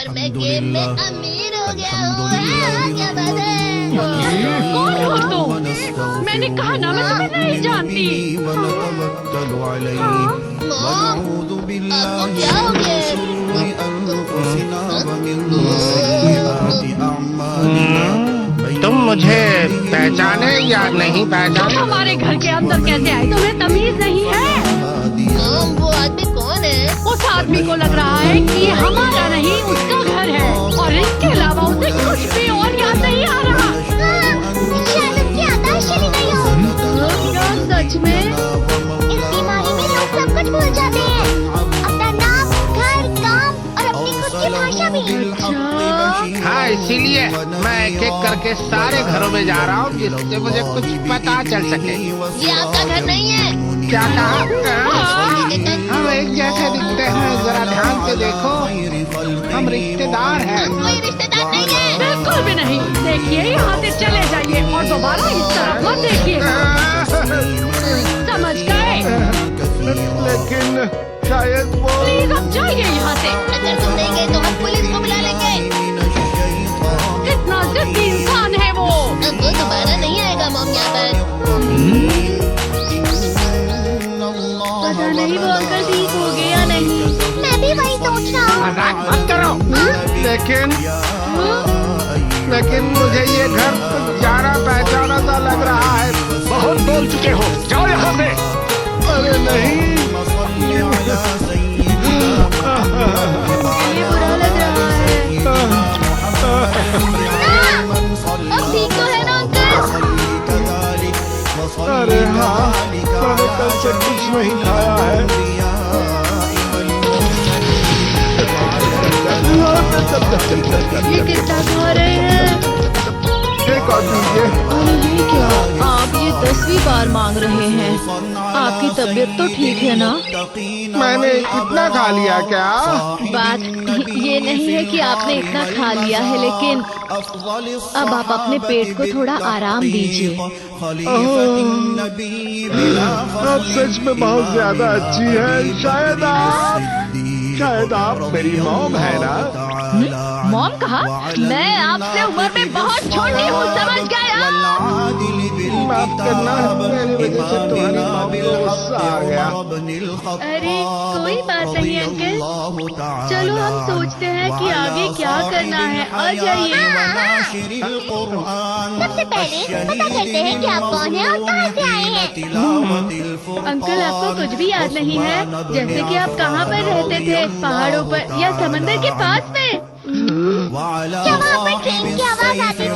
اور میں گیم میں امیر ہو گیا ہوں. کیا بات ہے؟ کون ہو تم؟ میں نے کہا نا میں تمہیں نہیں جانتی. موم، آپ کو کیا ہو گیا؟ تم مجھے پہچانے یا نہیں تم پہچانے؟ ہمارے گھر کے اندر کیسے آئے؟ تمہیں تمیز نہیں ہے؟ موم، وہ آدمی کون ہے؟ اس آدمی کو لگ رہا ہے کہ یہ ہمارا نہیں اس کا گھر ہے، اور اس کے علاوہ اسے کچھ بھی اور یاد نہیں آ رہا. شاید اس کی یادداشت چلی گئی ہو. کیا سچ میں؟ اس بیماری میں لوگ سب کچھ بھول جاتے ہیں، اپنا نام، گھر، کام اور اپنی خود کی بھاشا بھی. ہاں، اسی لیے میں ایک ایک کر کے سارے گھروں میں جا رہا ہوں جس سے مجھے کچھ پتا چل سکے. یہ آپ کا گھر نہیں ہے. کیا کہا؟ ہم ایک جیسے دکھتے ہیں، ذرا دھیان سے دیکھو. ہم رشتے دار ہیں. ہم کوئی رشتے دار نہیں ہیں. بالکل بھی نہیں. دیکھیے یہاں سے چلے جائیے اور دوبارہ اس طرف مت دیکھیے. سمجھ گئے؟ لیکن شاید وہ پلیز اب جائیے یہاں سے. اگر تم نہیں گئے تو ہم پولیس کو بلا لیں گے. کتنا ضدی انسان ہے وہ. اب وہ دوبارہ نہیں آئے گا موم یہاں پر. پتا نہیں وہ انکل ٹھیک ہو گیا یا نہیں. میں بھی وہی سوچ رہا ہوں. مذاق مت کرو. لیکن مجھے یہ گھر جانا پہچانا سا لگ رہا ہے. بہت بول چکے ہو، جاؤ یہاں سے. ارے نہیں. یہ برا لگ رہا ہے. اب ٹھیک تو ہے نا انکل؟ ارے ہاں، میں نے کل سے کچھ نہیں کھایا ہے. یہ کتنا کھا رہے ہیں؟ ایک اور دیجیے. ارے یہ کیا؟ آپ یہ 10ویں بار مانگ رہے ہیں. آپ کی طبیعت تو ٹھیک ہے نا؟ میں نے اتنا کھا لیا کیا؟ بات یہ نہیں ہے کہ آپ نے اتنا کھا لیا ہے، لیکن اب آپ اپنے پیٹ کو تھوڑا آرام دیجیے. آپ سچ میں بہت زیادہ اچھی ہے. شاید آپ میری موم ہے نا؟ موم کہا؟ میں آپ سے عمر میں بہت چھوٹی ہوں، سمجھ گیا؟ معاف کرنا، میری وجہ سے تمہاری موم کو غصہ آ گیا. ارے کوئی بات نہیں انکل. چلو ہم سوچتے ہیں کہ آگے کیا کرنا ہے. آ جائیے. سب سے پہلے پتا کرتے ہیں کہ آپ کون ہیں اور کہاں سے آئے ہیں. انکل آپ کو کچھ بھی یاد نہیں ہے؟ جیسے کہ آپ کہاں پر رہتے تھے، پہاڑوں پر یا سمندر کے پاس میں؟ کیا وہاں پر ٹرین کی آواز آتی تھی؟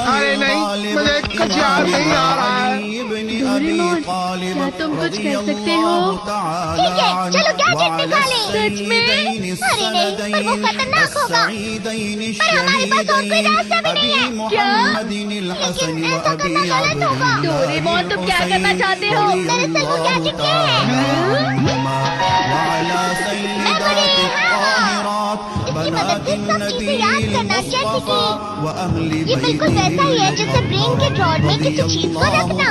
ارے نہیں، مجھے کچھ یاد نہیں آ رہا ہے. ڈوریمون، کیا تم کچھ کر سکتے ہو؟ ٹھیک ہے، چلو گیجٹ نکالیں. سچ میں؟ ارے نہیں، پر وہ خطرناک ہوگا. پر ہمارے پاس اور کوئی راستہ بھی نہیں ہے. کیا؟ لیکن ایسا کرنا غلط ہوگا. ڈوریمون تم کیا کرنا چاہتے ہو؟ دراصل وہ گیجٹ کیا ہے؟ اس کی مدد سے سب چیزیں یاد کرنا، جیسے کہ یہ بالکل ویسا ہی ہے جیسے برین کے ڈراور میں کسی چیز کو رکھنا.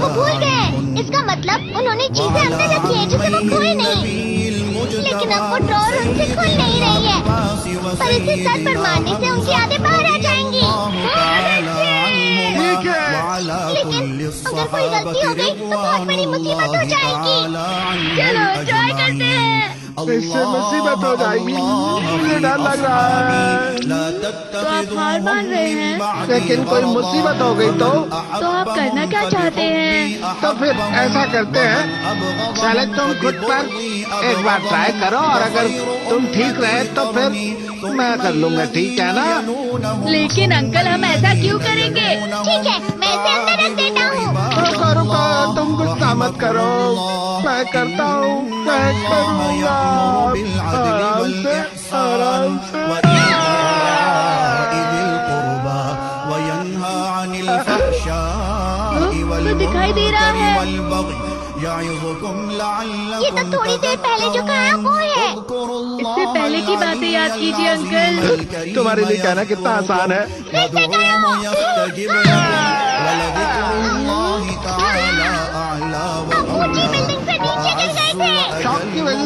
وہ بھول گئے. اس کا مطلب انہوں نے چیزیں اندر رکھی ہیں جسے وہ کھوئے نہیں. لیکن اب وہ ڈراور ان سے کھل نہیں رہی ہے، پر اسے سر پر مارنے سے ان کی یادیں باہر آ جائیں گی. لیکن اگر کوئی غلطی ہو گئی تو بہت بڑی مصیبت ہو جائے گی. چلو ٹرائی کرتے ہیں. اس سے مصیبت ہو جائے گی. مجھے ڈر لگ رہا ہے. تو آپ ہار مان رہے ہیں؟ لیکن کوئی مصیبت ہو گئی تو آپ کرنا کیا چاہتے ہیں؟ تو پھر ایسا کرتے ہیں، چلے تم خود پر ایک بار ٹرائی کرو، اور اگر تم ٹھیک رہے تو پھر میں کر لوں گا. ٹھیک ہے نا؟ لیکن انکل ہم ایسا کیوں کریں گے؟ ٹھیک ہے، میں اسے اندر رکھ دیتا ہوں. رکو، تم غصہ مت کرو. میں کرتا ہوں، میں کروں گا. آرام سے، آرام سے. تو دکھائی دے رہا ہے. یہ تو تھوڑی دیر پہلے جو کہا وہ ہے. اس سے پہلے کی باتیں یاد کیجیے انکل. تمہارے لیے کہنا کتنا آسان ہے. پھر سے کرو. آپ اونچی بلڈنگ سے نیچے گر گئے تھے.